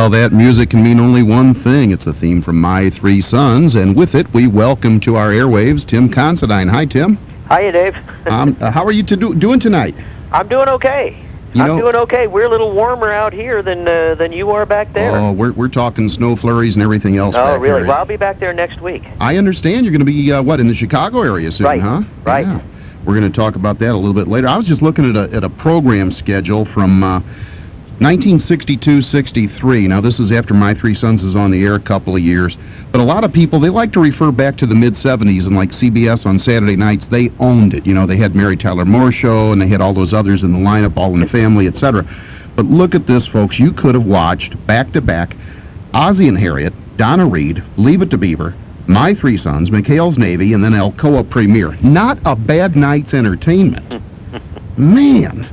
Well, that music can mean only one thing. It's a theme from My Three Sons, and with it, we welcome to our airwaves Tim Considine. Hi, Tim. Hiya, Dave. How are you doing tonight? I'm doing okay. I'm doing okay. We're a little warmer out here than you are back there. Oh, we're talking snow flurries and everything else. Oh, really? Here. Well, I'll be back there next week. I understand you're going to be, in the Chicago area soon, right. huh? Right. Yeah. We're going to talk about that a little bit later. I was just looking at a program schedule from 1962-63. Now, this is after My Three Sons is on the air a couple of years. But a lot of people, they like to refer back to the mid-'70s, and like CBS on Saturday nights, they owned it. You know, they had Mary Tyler Moore Show, and they had all those others in the lineup, All in the Family, etc. But look at this, folks. You could have watched back-to-back Ozzie and Harriet, Donna Reed, Leave It to Beaver, My Three Sons, McHale's Navy, and then Alcoa Premier. Not a bad night's entertainment. Man,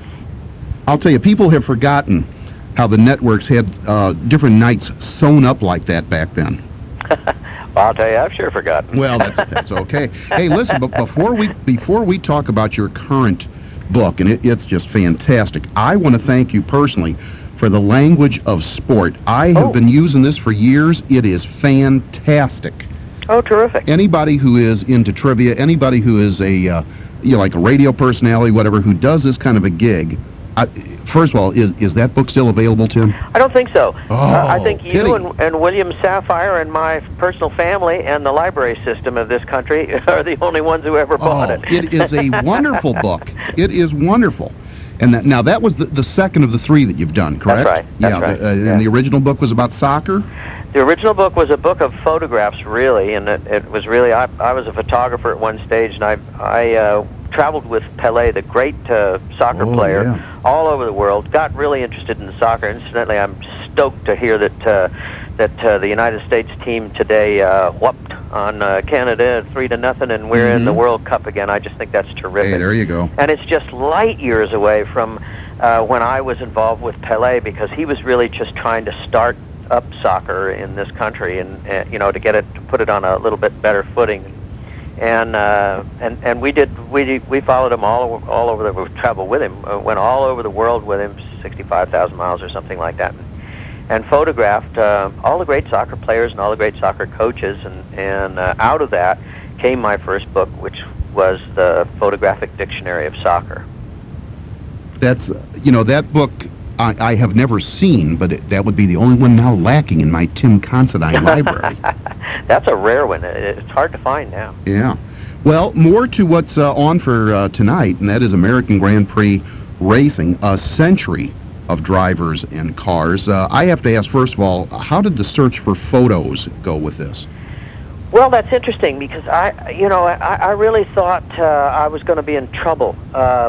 I'll tell you, people have forgotten how the networks had different nights sewn up like that back then. Well, I'll tell you, I've sure forgotten. Well, that's okay. Hey, listen, but before we talk about your current book, and it's just fantastic, I want to thank you personally for the language of sport. I have been using this for years. It is fantastic. Oh, terrific. Anybody who is into trivia, anybody who is like a radio personality, whatever, who does this kind of a gig, first of all, is that book still available, Tim? I don't think so. Oh, I think you and William Sapphire and my personal family and the library system of this country are the only ones who ever bought it. It is a wonderful book. It is wonderful. And now that was the second of the three that you've done, correct? That's right. That's right. And the original book was about soccer? The original book was a book of photographs, really, and it was really, I was a photographer at one stage, and I traveled with Pelé, the great soccer player, all over the world, got really interested in soccer. Incidentally, I'm stoked to hear that the United States team today whooped on Canada 3-0, and we're in the World Cup again. I just think that's terrific. Hey, there you go. And it's just light years away from when I was involved with Pelé, because he was really just trying to start up soccer in this country, and to put it on a little bit better footing. And we followed him all over we traveled with him, went all over the world with him, 65,000 miles or something like that, and photographed all the great soccer players and all the great soccer coaches, and out of that came my first book, which was the Photographic Dictionary of Soccer. That's that book I have never seen, but that would be the only one now lacking in my Tim Considine library. That's a rare one. It's hard to find now. Yeah. Well, more to what's on for tonight, and that is American Grand Prix Racing, a century of drivers and cars. I have to ask, first of all, how did the search for photos go with this? Well, that's interesting, because I really thought I was going to be in trouble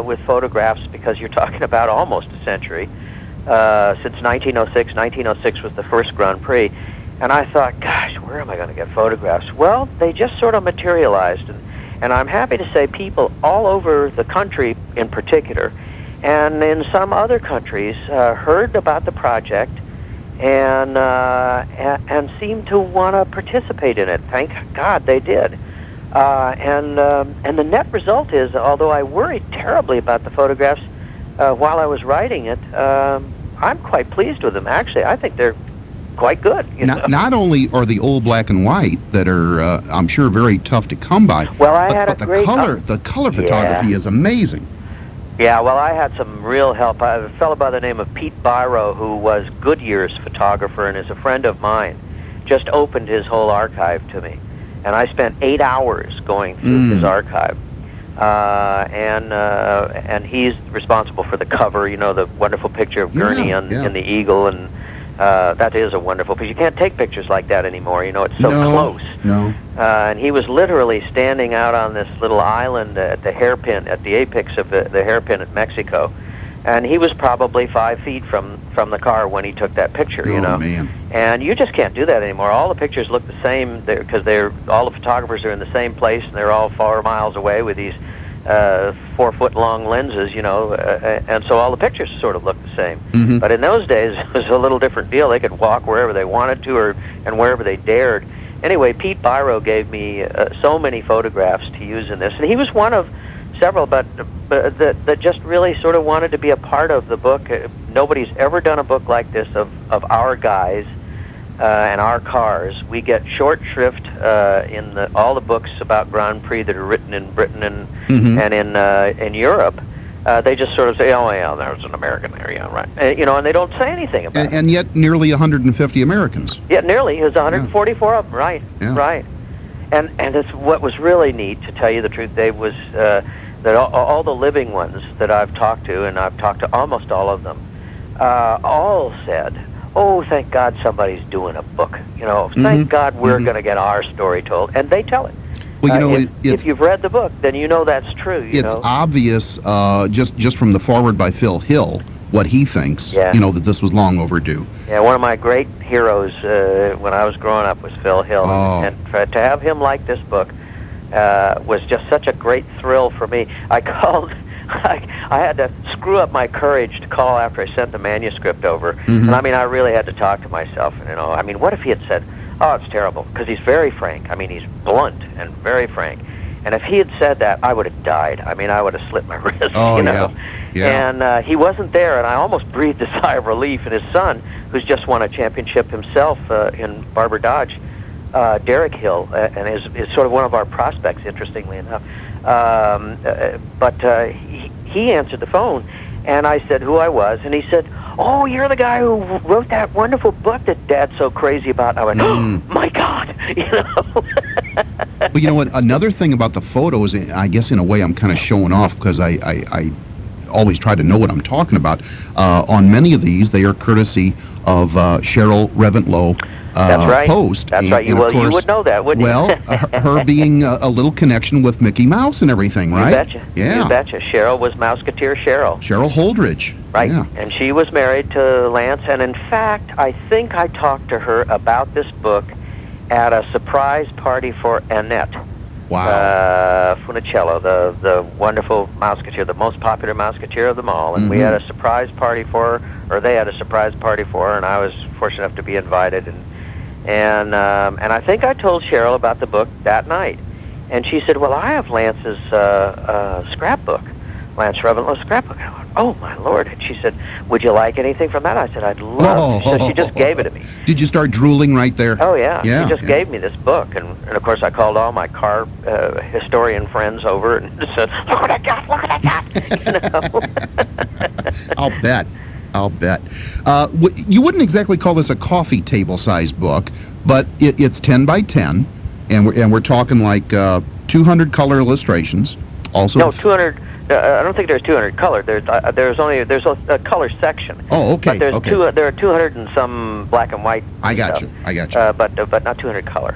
with photographs, because you're talking about almost a century. Since 1906. 1906 was the first Grand Prix, and I thought, gosh, where am I going to get photographs? Well, they just sort of materialized, and I'm happy to say people all over the country in particular, and in some other countries, heard about the project and seemed to want to participate in it. Thank God they did. And the net result is, although I worried terribly about the photographs while I was writing it, I'm quite pleased with them. Actually, I think they're quite good. Not only are the old black and white that are, I'm sure, very tough to come by. Well, the color photography is amazing. Yeah, well, I had some real help. A fellow by the name of Pete Byro, who was Goodyear's photographer and is a friend of mine, just opened his whole archive to me, and I spent 8 hours going through his archive. And he's responsible for the cover, the wonderful picture of Gurney in the Eagle, and that is a wonderful picture. You can't take pictures like that anymore, it's so close. No. And he was literally standing out on this little island at the hairpin, at the apex of the hairpin at Mexico, and he was probably 5 feet from the car when he took that picture, Man. And you just can't do that anymore. All the pictures look the same, because all the photographers are in the same place, and they're all 4 miles away with these 4-foot-long lenses, and so all the pictures sort of look the same. But in those days, it was a little different deal. They could walk wherever they wanted to, and wherever they dared. Anyway, Pete Byro gave me so many photographs to use in this, and he was one of several, but that just really sort of wanted to be a part of the book. Nobody's ever done a book like this of our guys and our cars. We get short shrift in all the books about Grand Prix that are written in Britain and in Europe. They just sort of say, "Oh yeah, there's an American there, yeah, right," and they don't say anything about it. And yet, nearly 150 Americans. Yeah, nearly. It was 144 of them, right? Yeah. Right. And it's what was really neat, to tell you the truth, Dave, was that all the living ones that I've talked to, and I've talked to almost all of them, all said, "Oh, thank God somebody's doing a book. Thank God we're going to get our story told," and they tell it. Well, if you've read the book, then you know that's true. It's obvious, just from the foreword by Phil Hill, what he thinks. That this was long overdue. Yeah, one of my great heroes when I was growing up was Phil Hill, and to have him like this book was just such a great thrill for me. I called. I had to screw up my courage to call after I sent the manuscript over, and I really had to talk to myself. And what if he had said, "Oh, it's terrible," because he's very frank. He's blunt and very frank. And if he had said that, I would have died. I would have slit my wrist. Yeah. And he wasn't there, and I almost breathed a sigh of relief. And his son, who's just won a championship himself in Barber Dodge, Derek Hill, and is sort of one of our prospects, interestingly enough. But he answered the phone, and I said who I was, and he said, "Oh, you're the guy who wrote that wonderful book that Dad's so crazy about." I went, "Oh my God!" Well, you know what? Another thing about the photos, I guess in a way I'm kind of showing off because I always try to know what I'm talking about. On many of these, they are courtesy of Cheryl Reventlow. That's right. Post. That's right. You would know that, wouldn't you? Well, her being a little connection with Mickey Mouse and everything, right? You betcha. Yeah. You betcha. Cheryl was Mouseketeer Cheryl. Cheryl Holdridge. Right. Yeah. And she was married to Lance, and in fact, I think I talked to her about this book at a surprise party for Annette. Wow. Funicello, the wonderful Mouseketeer, the most popular Mouseketeer of them all. And we had a surprise party for her, or they had a surprise party for her, and I was fortunate enough to be invited. And I think I told Cheryl about the book that night. And she said, "Well, I have Lance's scrapbook, Lance Reventlow's scrapbook." I went, "Oh, my Lord." And she said, "Would you like anything from that?" I said, "I'd love." So she just gave it to me. Did you start drooling right there? Oh, yeah. Yeah, She just gave me this book. And of course, I called all my car historian friends over and said, "Look what I got, look what I got." I'll bet. You wouldn't exactly call this a coffee table size book, but it's 10 by 10, and we're talking like 200 color illustrations. Also, no, 200. I don't think there's 200 color. There's a color section. Oh, okay. But there are 200 and some black and white. I got you. But not 200 color.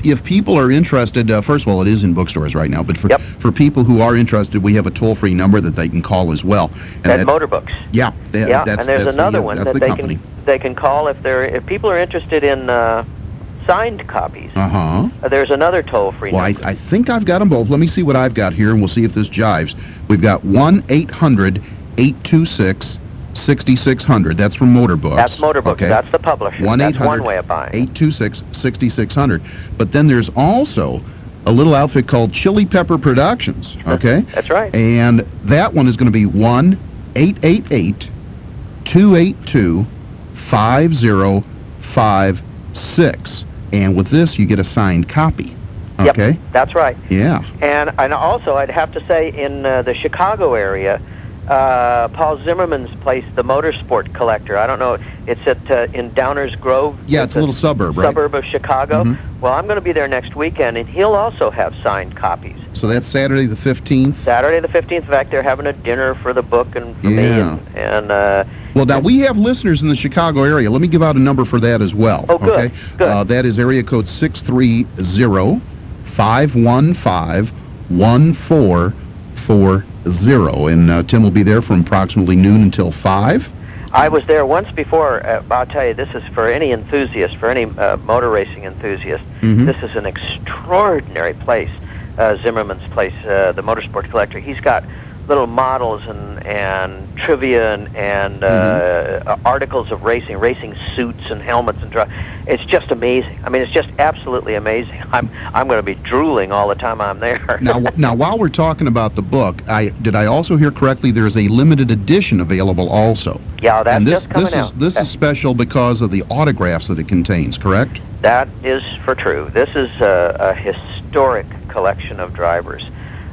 If people are interested, first of all, it is in bookstores right now. But for people who are interested, we have a toll-free number that they can call as well. And Motor Books. Yeah. And there's another one that they can call if people are interested in signed copies. There's another toll-free number. Well, I think I've got them both. Let me see what I've got here, and we'll see if this jives. We've got 1-800-826-6600. That's from Motor Books. That's Motor Books. Okay. That's the publisher. That's one way of buying. 1-800-826-6600. But then there's also a little outfit called Chili Pepper Productions. Okay? That's right. And that one is going to be 1-888-282-5056. And with this, you get a signed copy. Okay? Yep, that's right. Yeah. And also, I'd have to say, in the Chicago area, Paul Zimmerman's place, the Motorsport Collector. I don't know. It's in Downers Grove. Yeah, it's a little suburb, right? Suburb of Chicago. Well, I'm going to be there next weekend, and he'll also have signed copies. So that's Saturday the 15th? Saturday the 15th. In fact, they're having a dinner for the book and for me. Well, now, we have listeners in the Chicago area. Let me give out a number for that as well. Oh, good. Okay? Good. That is area code 630-515-1440. And Tim will be there from approximately noon until 5. I was there once before. I'll tell you, this is for any enthusiast, for any motor racing enthusiast. This is an extraordinary place, Zimmerman's place, the Motorsport Collector. He's got little models and trivia and articles of racing suits and helmets and it's just amazing. I mean, it's just absolutely amazing. I'm going to be drooling all the time I'm there. Now, while we're talking about the book, did I also hear correctly? There's a limited edition available also. Yeah, that's just coming out. This is special because of the autographs that it contains, correct? That is for true. This is a historic collection of drivers.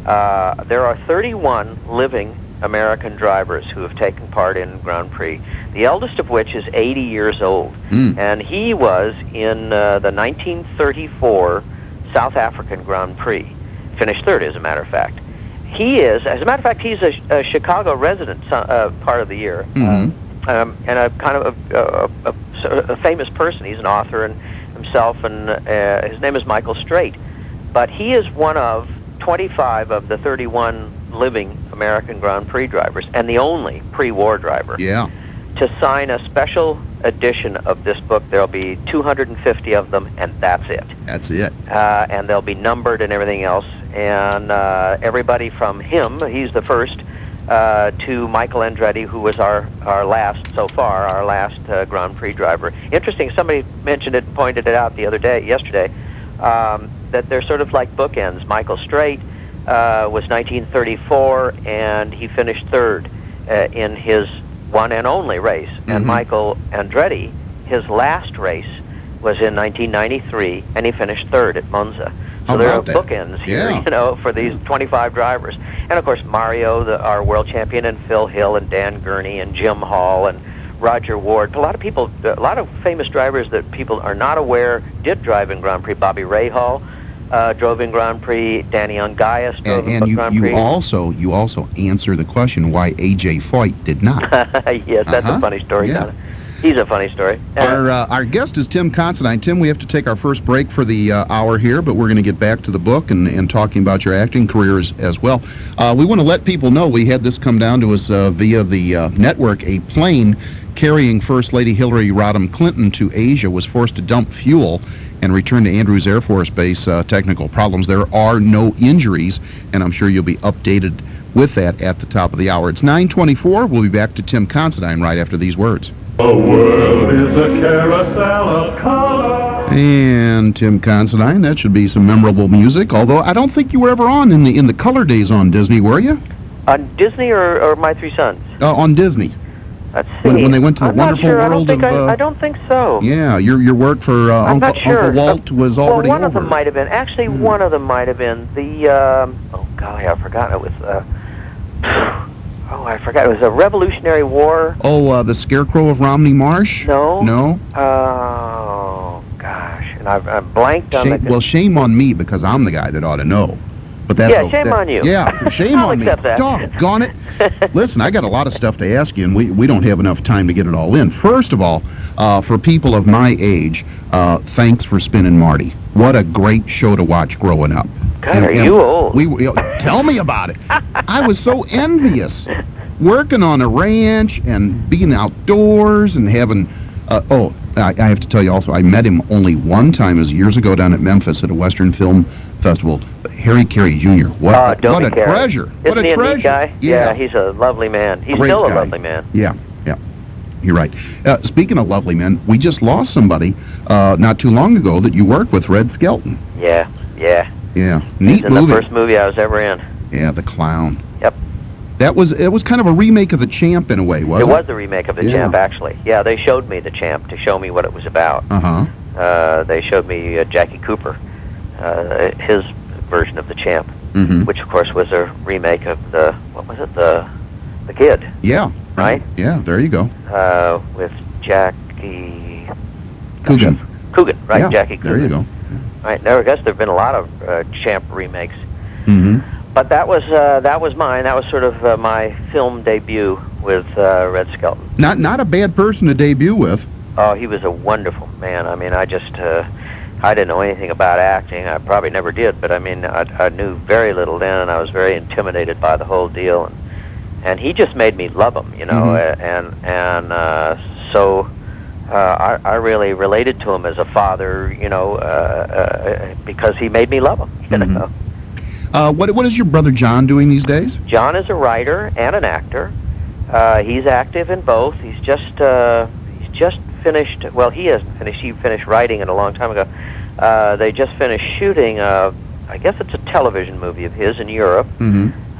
There are 31 living American drivers who have taken part in Grand Prix, the eldest of which is 80 years old. And he was in the 1934 South African Grand Prix. Finished third, as a matter of fact. As a matter of fact, he's a Chicago resident part of the year. And a kind of a famous person. He's an author and himself, and his name is Michael Straight. But he is one of 25 of the 31 living American Grand Prix drivers, and the only pre-war driver. Yeah. To sign a special edition of this book. There'll be 250 of them, and that's it. That's it. And they'll be numbered and everything else. And everybody from him, he's the first, to Michael Andretti, who was our last Grand Prix driver. Interesting, somebody mentioned it and pointed it out yesterday, that they're sort of like bookends. Michael Straight was 1934, and he finished third in his one and only race. And Michael Andretti, his last race was in 1993, and he finished third at Monza. So there are bookends here, for these 25 drivers. And of course, Mario, our world champion, and Phil Hill, and Dan Gurney, and Jim Hall, and Roger Ward. A lot of famous drivers that people are not aware did drive in Grand Prix. Bobby Rahal drove in Grand Prix. Danny Ungaius drove in Grand Prix. And you also answer the question why A.J. Foyt did not. Yes, that's a funny story, Donna. He's a funny story. Our guest is Tim Considine. Tim, we have to take our first break for the hour here, but we're going to get back to the book and talking about your acting careers as well. We want to let people know we had this come down to us via the network. A plane carrying First Lady Hillary Rodham Clinton to Asia was forced to dump fuel and return to Andrews Air Force Base. Technical problems. There are no injuries, and I'm sure you'll be updated with that at the top of the hour. It's 9:24. We'll be back to Tim Considine right after these words. The world is a carousel of color. And Tim Considine, that should be some memorable music, although I don't think you were ever on in the color days on Disney, were you? On Disney or My Three Sons? On Disney. Let's see. When they went to the wonderful world of... I don't think so. Yeah, your work for Uncle Walt was already one over. of them might have been. Actually, one of them might have been. The, oh, golly, I forgot. It was... I forgot. It was a Revolutionary War. Oh, the Scarecrow of Romney Marsh? No. No? Oh, gosh. And I've blanked on Well, shame on me, because I'm the guy that ought to know. But that's shame on you. Yeah, shame on me. Accept that. Doggone it. Listen, I got a lot of stuff to ask you, and we don't have enough time to get it all in. First of all, for people of my age, thanks for spinning Marty. What a great show to watch growing up. God, are you old? Tell me about it. I was so envious. Working on a ranch and being outdoors and having... I have to tell you also, I met him only one time, as years ago down at Memphis at a Western Film Festival. Harry Carey Jr. What a treasure. Isn't he a neat guy? Yeah, he's a lovely man. He's still a lovely man. Yeah. You're right. Speaking of lovely men, we just lost somebody not too long ago that you worked with, Red Skelton. Yeah. Neat movie. The first movie I was ever in. Yeah, The Clown. Yep. It was kind of a remake of The Champ in a way, wasn't it? It was a remake of The Champ, actually. Yeah, they showed me The Champ to show me what it was about. They showed me Jackie Cooper, his version of The Champ, which of course was a remake of the Kid. Yeah. Right? Yeah, there you go. With Jackie... Coogan, right? Yeah, Jackie Coogan. There you go. Right. Now, I guess there have been a lot of Champ remakes. But that was mine. That was sort of my film debut with Red Skelton. Not a bad person to debut with. Oh, he was a wonderful man. I mean, I didn't know anything about acting. I probably never did, but I mean, I knew very little then, and I was very intimidated by the whole deal. And he just made me love him, so I really related to him as a father, because he made me love him, you know. What is your brother John doing these days? John is a writer and an actor. He's active in both. He's just finished. Well, he hasn't finished. He finished writing it a long time ago. They just finished shooting. I guess it's a television movie of his in Europe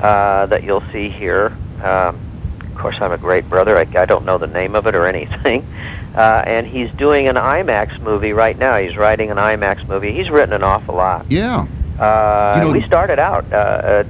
that you'll see here. Of course, I'm a great brother. I don't know the name of it or anything. And he's doing an IMAX movie right now. He's writing an IMAX movie. He's written an awful lot. Yeah. We started out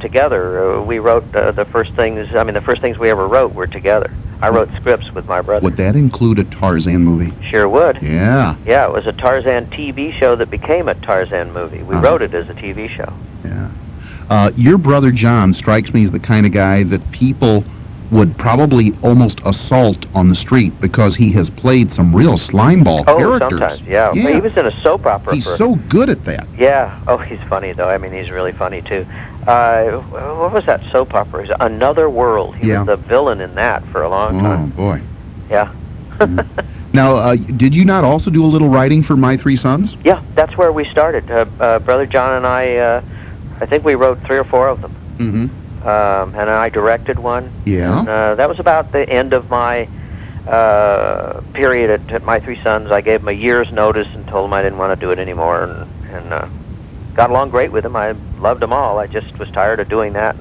together. We wrote the first things. I mean, the first things we ever wrote were together. I wrote scripts with my brother. Would that include a Tarzan movie? Sure would. Yeah. Yeah, it was a Tarzan TV show that became a Tarzan movie. We wrote it as a TV show. Yeah. Your brother John strikes me as the kind of guy that people would probably almost assault on the street because he has played some real slimeball characters. Sometimes, yeah. He was in a soap opera. He's so good at that. Yeah. Oh, he's funny, though. I mean, he's really funny, too. What was that soap opera? Another World. He was the villain in that for a long time. Oh, boy. Yeah. Now, did you not also do a little writing for My Three Sons? Yeah, that's where we started. Brother John and I think we wrote 3 or 4 of them. Mm-hmm. And I directed one. Yeah. And, that was about the end of my period at My Three Sons. I gave them a year's notice and told them I didn't want to do it anymore, and got along great with them. I loved them all. I just was tired of doing that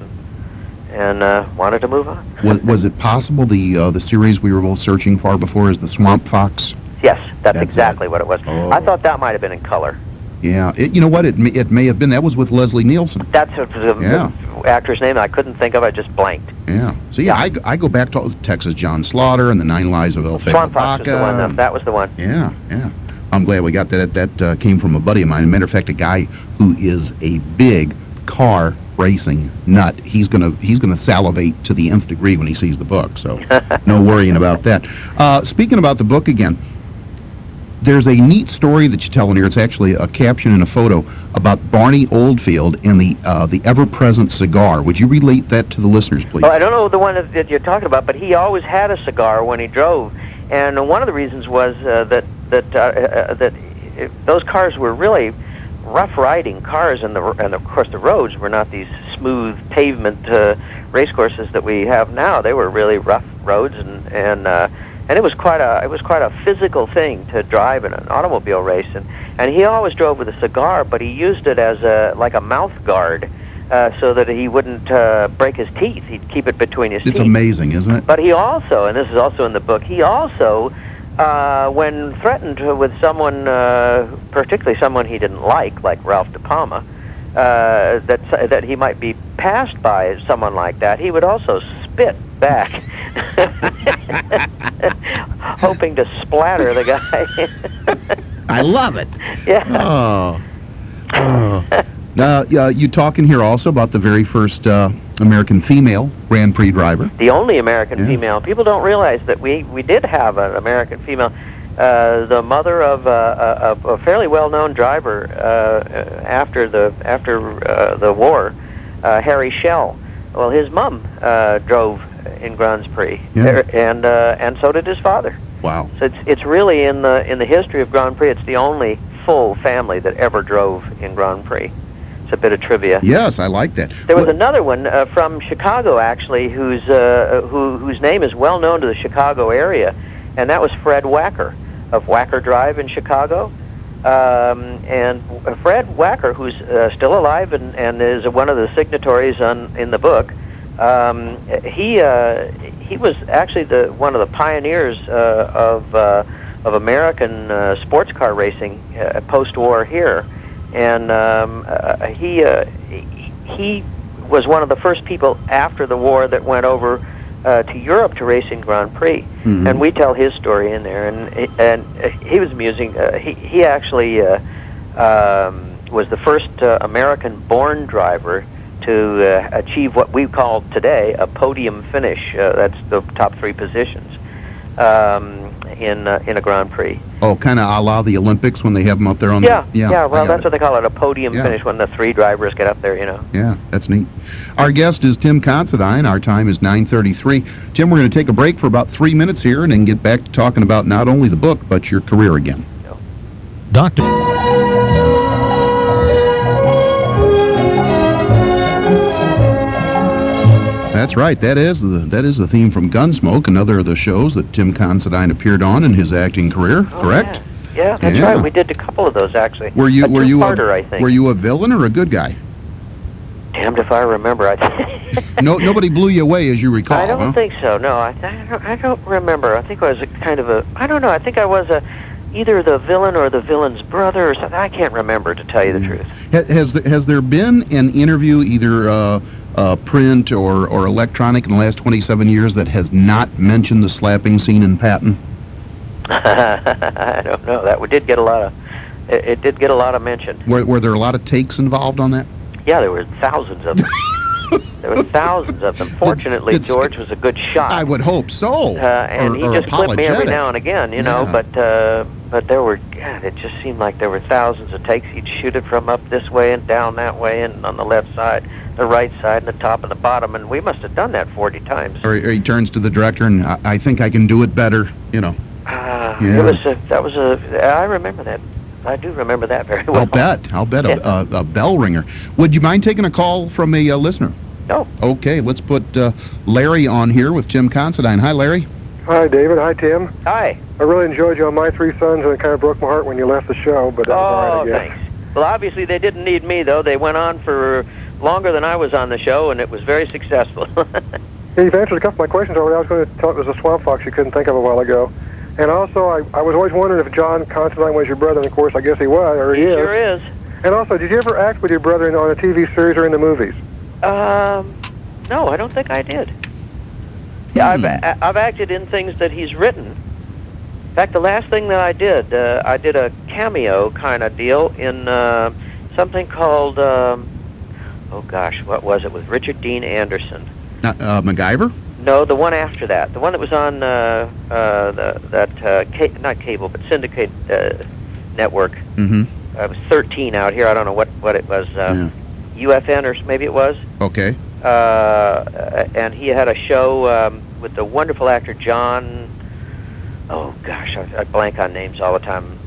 and wanted to move on. Was it possible the series we were both searching for before is the Swamp Fox? Yes, that's exactly what it was. Oh. I thought that might have been in color. Yeah. You know what? It may have been. That was with Leslie Nielsen. That's the actor's name I couldn't think of. I just blanked. Yeah. So, I go back to Texas John Slaughter and the 9 Lives of El Feo Swamp Fox is the one. That was the one. Yeah, yeah. I'm glad we got that. That came from a buddy of mine. As a matter of fact, a guy who is a big car racing nut. He's gonna salivate to the nth degree when he sees the book. So, no worrying about that. Speaking about the book again, there's a neat story that you tell in here. It's actually a caption and a photo about Barney Oldfield and the ever-present cigar. Would you relate that to the listeners, please? Well, I don't know the one that you're talking about, but he always had a cigar when he drove, and one of the reasons was that those cars were really rough riding cars, and of course the roads were not these smooth pavement race courses that we have now. They were really rough roads, and it was quite a physical thing to drive in an automobile race, and he always drove with a cigar, but he used it as a mouth guard, so that he wouldn't break his teeth. He'd keep it between his teeth. It's amazing, isn't it? But he also, and this is also in the book, he also, when threatened with someone, particularly someone he didn't like Ralph De Palma, that he might be passed by someone like that, he would also spit back, hoping to splatter the guy. I love it. Yeah. Oh. Now, you talking here also about the very first American female Grand Prix driver. The only American female. People don't realize that we did have an American female. The mother of a fairly well-known driver after the war, Harry Schell. Well, his mom drove in Grand Prix, and so did his father. Wow! So it's really in the history of Grand Prix. It's the only full family that ever drove in Grand Prix. It's a bit of trivia. Yes, I like that. There was another one from Chicago, actually, whose name is well known to the Chicago area, and that was Fred Wacker of Wacker Drive in Chicago. And Fred Wacker, who's still alive and is one of the signatories in the book, he was actually one of the pioneers of American sports car racing post-war here, and he was one of the first people after the war that went over to Europe to race in Grand Prix, and we tell his story in there, and he was amusing. He actually was the first American-born driver to achieve what we call today a podium finish. That's the top 3 positions in a Grand Prix. Oh, kind of a la the Olympics when they have them up there on Well, that's what they call it, a podium finish, when the 3 drivers get up there, Yeah, that's neat. Our guest is Tim Considine. Our time is 9:33. Tim, we're going to take a break for about 3 minutes here and then get back to talking about not only the book, but your career again. Doctor. That's right. That is the theme from Gunsmoke, another of the shows that Tim Considine appeared on in his acting career. Correct? Yeah, that's right. We did a couple of those actually. Were you I think. Were you a villain or a good guy? Damned if I remember. Nobody blew you away, as you recall. I don't think so. No, I don't remember. I think I was I don't know. I think I was either the villain or the villain's brother or something. I can't remember, to tell you the truth. Has there been an interview, either print or electronic, in the last 27 years that has not mentioned the slapping scene in Patton? I don't know. That did get a lot of. It did get a lot of mention. Were there a lot of takes involved on that? Yeah, there were thousands of them. There were thousands of them. Fortunately, George was a good shot. I would hope so. And he just clipped me every now and again, you know. But there were, God, it just seemed like there were thousands of takes. He'd shoot it from up this way and down that way, and on the left side, the right side, and the top and the bottom. And we must have done that 40 times. Or he turns to the director, and I think I can do it better, you know. I remember that. I do remember that very well. I'll bet. A bell ringer. Would you mind taking a call from a listener? No. Okay, let's put Larry on here with Tim Considine. Hi, Larry. Hi, David. Hi, Tim. Hi. I really enjoyed you on My Three Sons, and it kind of broke my heart when you left the show, but that was all right, I guess. Thanks. Well, obviously they didn't need me, though. They went on for longer than I was on the show, and it was very successful. Yeah, you've answered a couple of my questions already. I was going to tell it was a swamp fox you couldn't think of a while ago. And also, I was always wondering if John Considine was your brother, and of course, I guess he was, or he is. Sure is. And also, did you ever act with your brother on a TV series or in the movies? No, I don't think I did. Yeah, I've acted in things that he's written. In fact, the last thing that I did a cameo kind of deal in something called, what was it, with Richard Dean Anderson. MacGyver? No, the one after that. The one that was on not cable, but syndicate network. Mm-hmm. It was 13 out here. I don't know what it was. UFN or maybe it was. Okay. And he had a show with the wonderful actor John. Oh gosh, I blank on names all the time.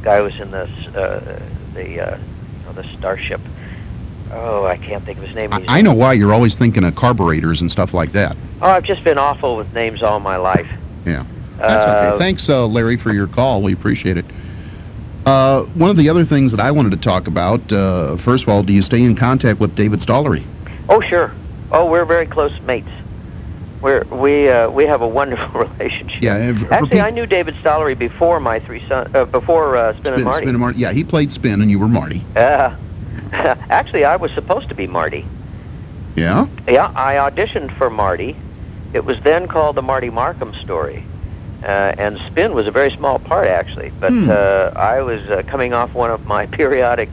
Guy who was in the Starship. Oh, I can't think of his name. I know why you're always thinking of carburetors and stuff like that. Oh, I've just been awful with names all my life. Yeah, that's okay. Thanks, Larry, for your call. We appreciate it. One of the other things that I wanted to talk about, first of all, do you stay in contact with David Stollery? Oh, sure. Oh, we're very close mates. We have a wonderful relationship. Yeah. Actually, I knew David Stollery before My Three Sons, before Spin and Marty. Spin and Marty. Yeah, he played Spin, and you were Marty. Actually, I was supposed to be Marty. Yeah? Yeah, I auditioned for Marty. It was then called the Marty Markham story. And Spin was a very small part, actually. But I was coming off one of my periodic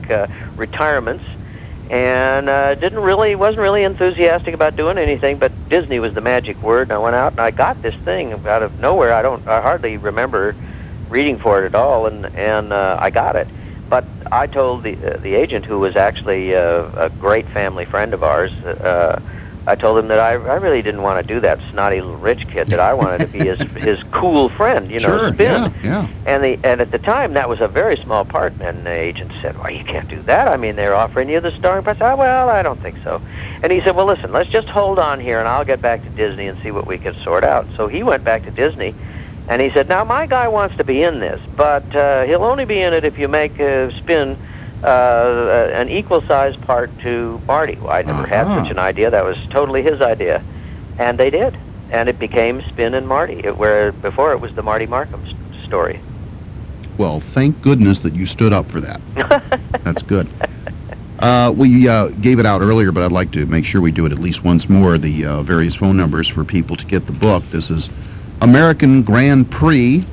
retirements, and wasn't really enthusiastic about doing anything, but Disney was the magic word, and I went out and I got this thing out of nowhere. I hardly remember reading for it at all, and I got it. But I told the agent, who was actually a great family friend of ours, I told him that I really didn't want to do that snotty little rich kid, that I wanted to be his cool friend, you know, sure, Spin. Yeah. And at the time, that was a very small part, and the agent said, well, you can't do that. I mean, they're offering you the starring part. I said, well, I don't think so. And he said, well, listen, let's just hold on here, and I'll get back to Disney and see what we can sort out. So he went back to Disney, and he said, now, my guy wants to be in this, but he'll only be in it if you make Spin an equal-sized part to Marty. Well, I never had such an idea. That was totally his idea. And they did. And it became Spin and Marty, where before it was the Marty Markham story. Well, thank goodness that you stood up for that. That's good. We gave it out earlier, but I'd like to make sure we do it at least once more, the various phone numbers for people to get the book. This is American Grand Prix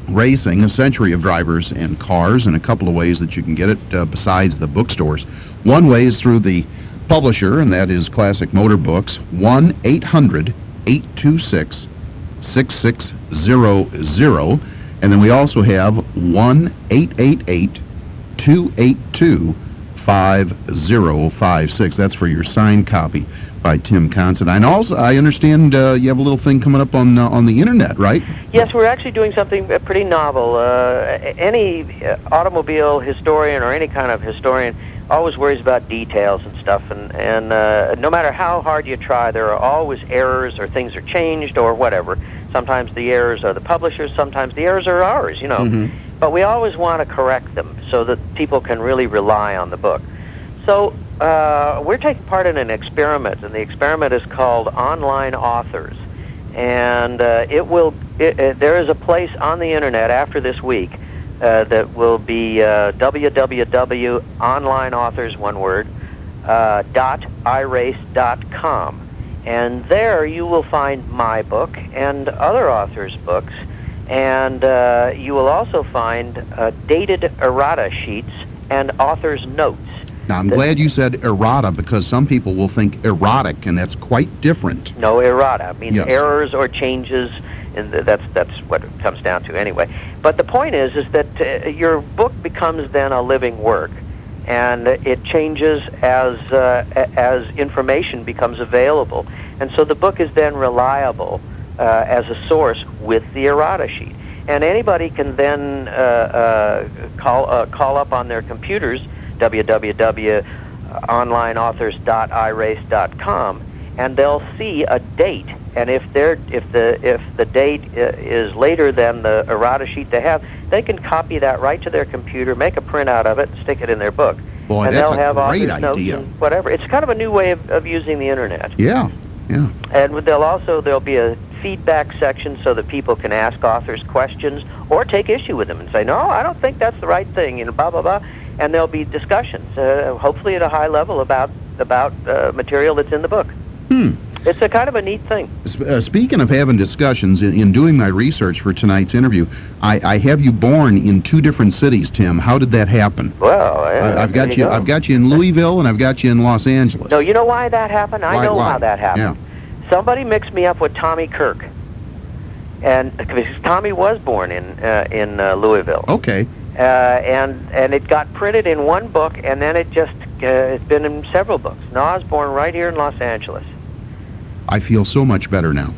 Racing, a century of drivers and cars, and a couple of ways that you can get it besides the bookstores. One way is through the publisher, and that is Classic Motor Books, 1-800-826-6600, and then we also have 1-888-282-5056. That's for your signed copy by Tim Considine. Also, I understand you have a little thing coming up on the internet, right? Yes, we're actually doing something pretty novel. Any automobile historian or any kind of historian always worries about details and stuff, and no matter how hard you try, there are always errors, or things are changed, or whatever. Sometimes the errors are the publishers, sometimes the errors are ours, you know. Mhm. But we always want to correct them so that people can really rely on the book. So we're taking part in an experiment, and the experiment is called Online Authors. And there is a place on the internet after this week that will be www.onlineauthors, one word, .irace.com. And there you will find my book and other authors' books, and you will also find dated errata sheets and authors' notes. Now, I'm glad you said errata, because some people will think erotic, and that's quite different. No, errata means Yes. errors or changes, and that's what it comes down to anyway. But the point is that your book becomes then a living work, and it changes as information becomes available, and so the book is then reliable as a source with the errata sheet, and anybody can then call up on their computers www.onlineauthors.irace.com, and they'll see a date. And if the date is later than the errata sheet they have, they can copy that right to their computer, make a printout of it, and stick it in their book. Boy, and that's they'll a have great authors' notes idea. and whatever. It's kind of a new way of using the internet. Yeah, yeah. And there'll be a feedback section so that people can ask authors questions or take issue with them and say, no, I don't think that's the right thing, blah, blah, blah. And there'll be discussions, hopefully at a high level, about material that's in the book. It's a kind of a neat thing. Speaking of having discussions, in doing my research for tonight's interview, I have you born in 2 different cities, Tim. How did that happen? Well, I've got you. I've got you in Louisville, and I've got you in Los Angeles. No, you know why that happened? I know Why? how that happened. Yeah. Somebody mixed me up with Tommy Kirk, and because Tommy was born in Louisville. Okay. And it got printed in one book, and then it's been in several books. No, I was born right here in Los Angeles. I feel so much better now.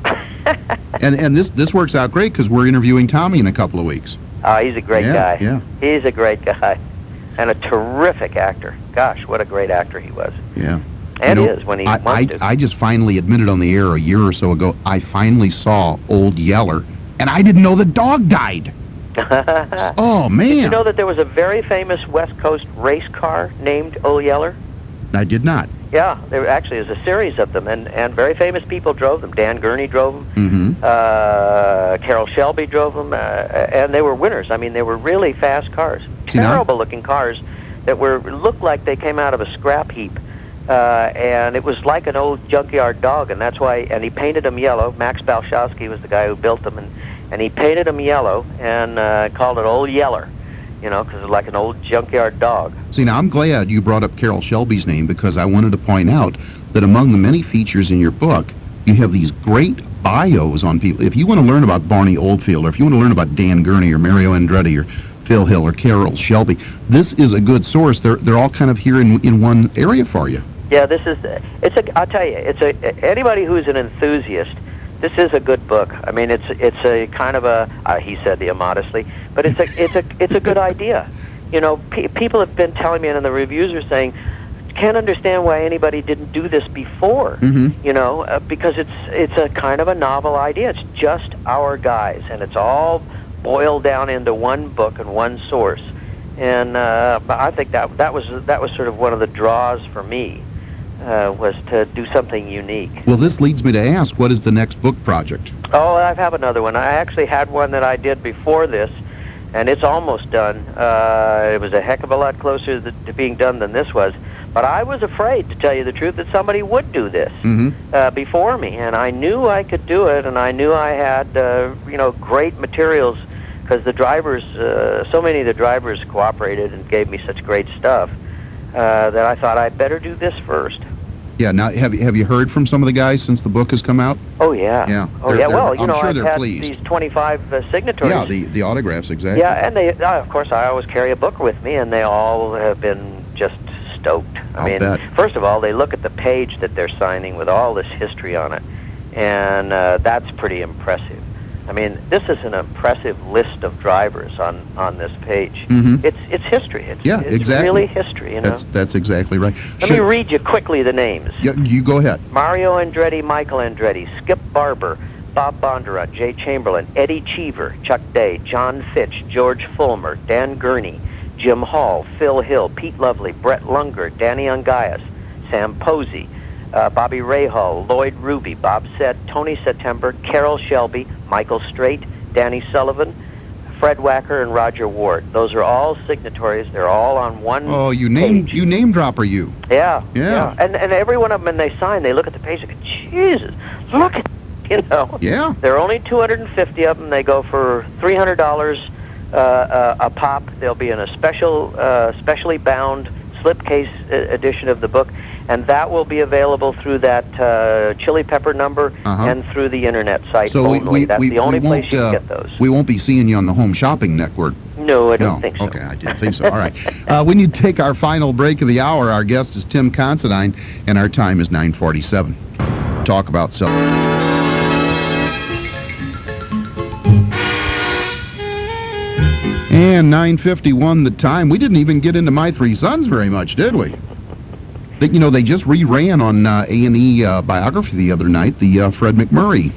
and this works out great, because we're interviewing Tommy in a couple of weeks. He's a great guy. Yeah. He's a great guy, and a terrific actor. Gosh, what a great actor he was. Yeah. And is when he wants to. I just finally admitted on the air a year or so ago, I finally saw Old Yeller, and I didn't know the dog died. Oh, man. Did you know that there was a very famous West Coast race car named Old Yeller? I did not. Yeah, there actually is a series of them, and very famous people drove them. Dan Gurney drove them. Mm-hmm. Carroll Shelby drove them, and they were winners. I mean, they were really fast cars. Terrible-looking cars that looked like they came out of a scrap heap. And it was like an old junkyard dog, and that's why. And he painted them yellow. Max Balshowski was the guy who built them, and he painted them yellow and called it Old Yeller. Because it's like an old junkyard dog. See, now I'm glad you brought up Carroll Shelby's name, because I wanted to point out that among the many features in your book, you have these great bios on people. If you want to learn about Barney Oldfield, or if you want to learn about Dan Gurney or Mario Andretti or Phil Hill or Carroll Shelby, this is a good source. They're all kind of here in one area for you. Yeah, I'll tell you, anybody who's an enthusiast, this is a good book. I mean, it's a kind of he said the immodestly, but it's a good idea. People have been telling me, and the reviews are saying, can't understand why anybody didn't do this before. Mm-hmm. Because it's a kind of a novel idea. It's just our guys, and it's all boiled down into one book and one source. And I think that was sort of one of the draws for me. Was to do something unique. Well, this leads me to ask, what is the next book project? Oh, I have another one. I actually had one that I did before this, and it's almost done. It was a heck of a lot closer to being done than this was. But I was afraid, to tell you the truth, that somebody would do this before me, and I knew I could do it, and I knew I had great materials, because the drivers, so many of the drivers cooperated and gave me such great stuff. That I thought I'd better do this first. Yeah. Now, have you heard from some of the guys since the book has come out? Oh yeah. Yeah. Oh yeah. Well, I'm sure I've they're had pleased. these 25 signatories. Yeah, the autographs, exactly. Yeah, and they, of course, I always carry a book with me, and they all have been just stoked. I mean, bet. first of all, they look at the page that they're signing with all this history on it, and that's pretty impressive. I mean, this is an impressive list of drivers on this page. Mhm. It's history. It's exactly. really history, you know. That's exactly right. Let me read you quickly the names. Yeah, you go ahead. Mario Andretti, Michael Andretti, Skip Barber, Bob Bondurant, Jay Chamberlain, Eddie Cheever, Chuck Day, John Fitch, George Fulmer, Dan Gurney, Jim Hall, Phil Hill, Pete Lovely, Brett Lunger, Danny Ungaius, Sam Posey, Bobby Rahal, Lloyd Ruby, Bob Sett, Tony September, Carol Shelby, Michael Strait, Danny Sullivan, Fred Wacker, and Roger Ward. Those are all signatories. They're all on one page. You name dropper you. Yeah. Yeah. And every one of them, when they sign, they look at the page and go, Jesus, look at, you know. Yeah. There are only 250 of them. They go for $300 a pop. They'll be in a specially bound slipcase edition of the book, and that will be available through that chili pepper number and through the internet site only. That's the only place you can get those. We won't be seeing you on the Home Shopping Network. No, I don't think so. Okay, I didn't think so. All right. We need to take our final break of the hour. Our guest is Tim Considine, and our time is 9:47. Talk about And 9:51 the time. We didn't even get into My Three Sons very much, did we? They just reran on A&E Biography the other night, the Fred McMurray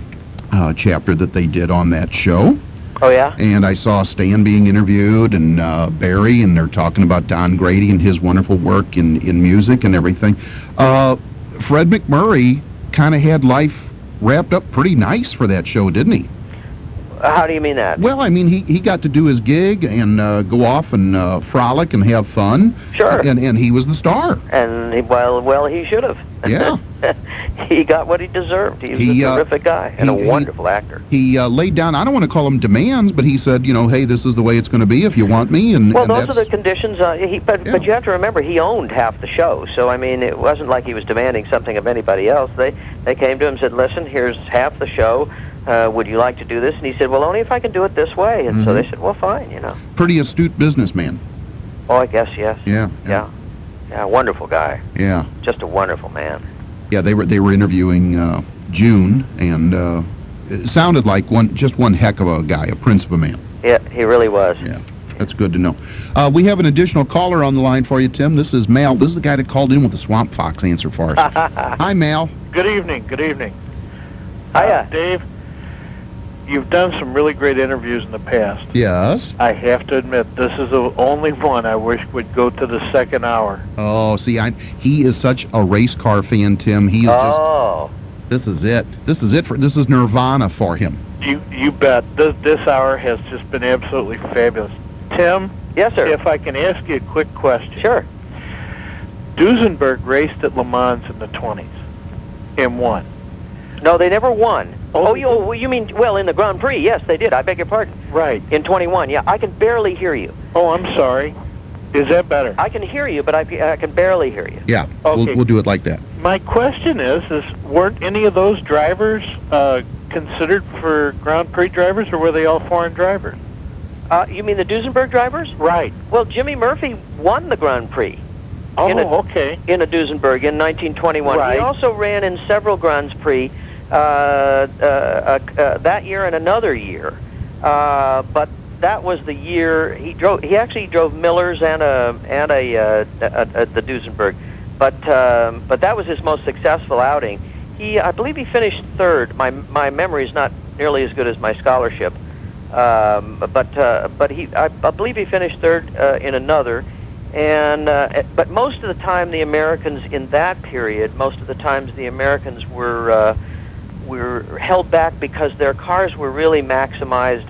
chapter that they did on that show. Oh, yeah? And I saw Stan being interviewed and Barry, and they're talking about Don Grady and his wonderful work in music and everything. Fred McMurray kind of had life wrapped up pretty nice for that show, didn't he? How do you mean that? Well, I mean, he got to do his gig and go off and frolic and have fun. Sure. And he was the star. And, he should have. Yeah. He got what he deserved. He was a terrific guy and a wonderful actor. He laid down, I don't want to call them demands, but he said, hey, this is the way it's going to be if you want me. Well, those are the conditions. But you have to remember, he owned half the show. So, I mean, it wasn't like he was demanding something of anybody else. They came to him and said, listen, here's half the show. Would you like to do this? And he said, well, only if I can do it this way. And so they said, well, fine, Pretty astute businessman. Oh, I guess, yes. Yeah, wonderful guy. Yeah. Just a wonderful man. Yeah, they were interviewing June, and it sounded like just one heck of a guy, a prince of a man. Yeah, he really was. Yeah, that's good to know. We have an additional caller on the line for you, Tim. This is Mal. This is the guy that called in with the Swamp Fox answer for us. Hi, Mal. Good evening. Good evening. Hiya. Dave, you've done some really great interviews in the past. Yes. I have to admit, this is the only one I wish would go to the second hour. Oh, see, he is such a race car fan, Tim. He is just. This is it. This is Nirvana for him. You bet. This hour has just been absolutely fabulous. Tim? Yes, sir. If I can ask you a quick question. Sure. Duesenberg raced at Le Mans in the 20s and won. No, they never won. You mean, in the Grand Prix? Yes, they did. I beg your pardon. Right. In 21, yeah. I can barely hear you. Oh, I'm sorry. Is that better? I can hear you, but I can barely hear you. Yeah, okay. We'll do it like that. My question is weren't any of those drivers considered for Grand Prix drivers, or were they all foreign drivers? You mean the Duesenberg drivers? Right. Well, Jimmy Murphy won the Grand Prix. Okay. In a Duesenberg in 1921. Right. He also ran in several Grands Prix that year and another year. But that was the year he drove. He actually drove Miller's and the Duesenberg. But that was his most successful outing. I believe he finished third. My memory is not nearly as good as my scholarship. But I believe he finished third in another. And but most of the time, the Americans in that period, were held back because their cars were really maximized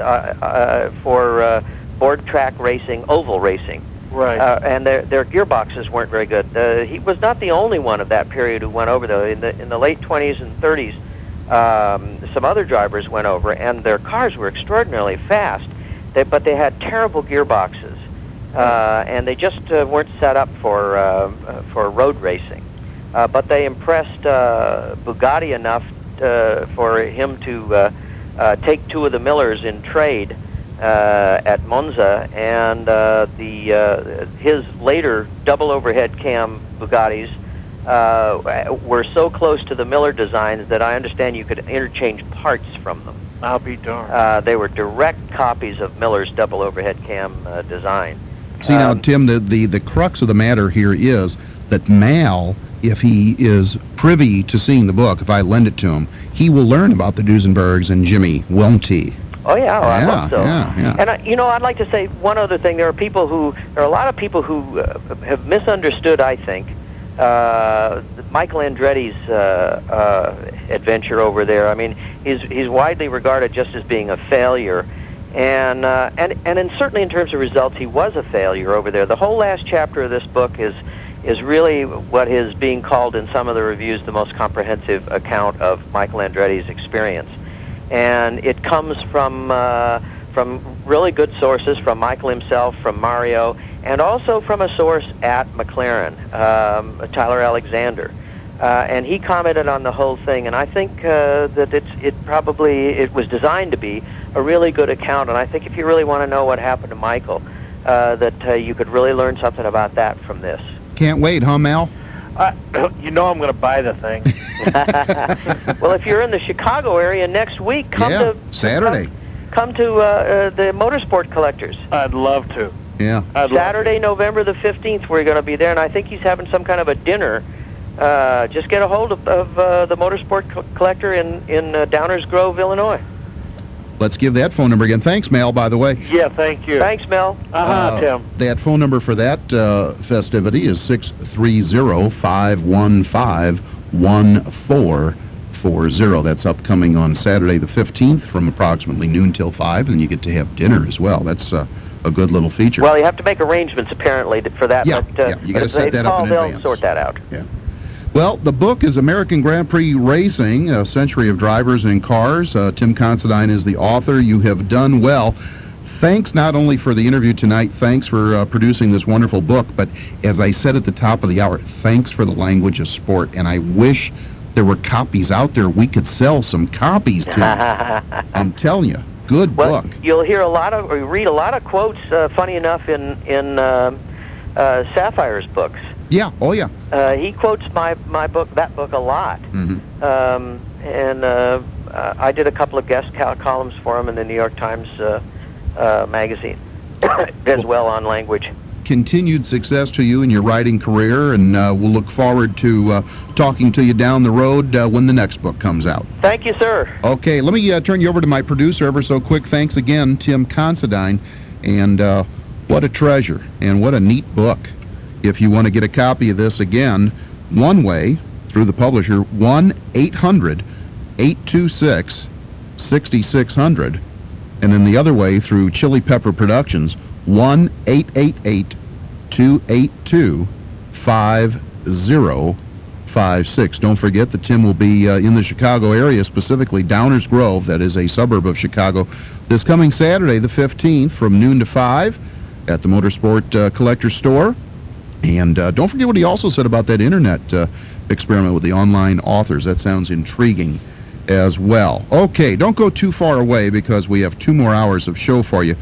for board track racing, oval racing. Right. And their gearboxes weren't very good. He was not the only one of that period who went over, though. In the late 20s and 30s, some other drivers went over, and their cars were extraordinarily fast, but they had terrible gearboxes. And they just weren't set up for road racing. But they impressed Bugatti enough for him to take two of the Millers in trade at Monza, and his later double overhead cam Bugattis were so close to the Miller designs that I understand you could interchange parts from them. I'll be darned. They were direct copies of Miller's double overhead cam design. See, now, Tim, the crux of the matter here is that Mal, if he is privy to seeing the book, if I lend it to him, he will learn about the Duesenbergs and Jimmy, won't he? Oh yeah, I hope so. Yeah. And I'd like to say one other thing. There are a lot of people who have misunderstood, I think, Michael Andretti's adventure over there. I mean, he's widely regarded just as being a failure, and certainly in terms of results, he was a failure over there. The whole last chapter of this book is really what is being called in some of the reviews the most comprehensive account of Michael Andretti's experience. And it comes from really good sources, from Michael himself, from Mario, and also from a source at McLaren, Tyler Alexander. And he commented on the whole thing, and I think that it was designed to be a really good account. And I think if you really want to know what happened to Michael, that you could really learn something about that from this. Can't wait, huh, Mal? You know I'm going to buy the thing. Well, if you're in the Chicago area next week, come Saturday. Come to the Motorsport Collectors. I'd love to. Yeah. Saturday, November the 15th, we're going to be there, and I think he's having some kind of a dinner. Just get a hold of the Motorsport Collector in Downers Grove, Illinois. Let's give that phone number again. Thanks, Mel, by the way. Yeah, thank you. Thanks, Mel. Tim. That phone number for that festivity is 630-515-1440. That's upcoming on Saturday the 15th from approximately noon till 5, and you get to have dinner as well. That's a good little feature. Well, you have to make arrangements, apparently, for that. Yeah, you got to set that up in advance. They'll sort that out. Yeah. Well, the book is American Grand Prix Racing, A Century of Drivers and Cars. Tim Considine is the author. You have done well. Thanks not only for the interview tonight, thanks for producing this wonderful book, but as I said at the top of the hour, thanks for the language of sport. And I wish there were copies out there. We could sell some copies, Tim. I'm telling you, good book. You'll hear read a lot of quotes, funny enough, in Sapphire's books. Yeah, oh yeah. He quotes my book, that book, a lot. Mm-hmm. I did a couple of guest columns for him in the New York Times magazine as well on language. Continued success to you in your writing career, and we'll look forward to talking to you down the road when the next book comes out. Thank you, sir. Okay, let me turn you over to my producer ever so quick. Thanks again, Tim Considine, and what a treasure and what a neat book. If you want to get a copy of this, again, one way through the publisher, 1-800-826-6600, and then the other way through Chili Pepper Productions, 1-888-282-5056. Don't forget that Tim will be in the Chicago area, specifically Downers Grove, that is a suburb of Chicago, this coming Saturday, the 15th, from noon to 5 at the Motorsport Collector Store. And don't forget what he also said about that internet experiment with the online authors. That sounds intriguing as well. Okay, don't go too far away because we have 2 more hours of show for you.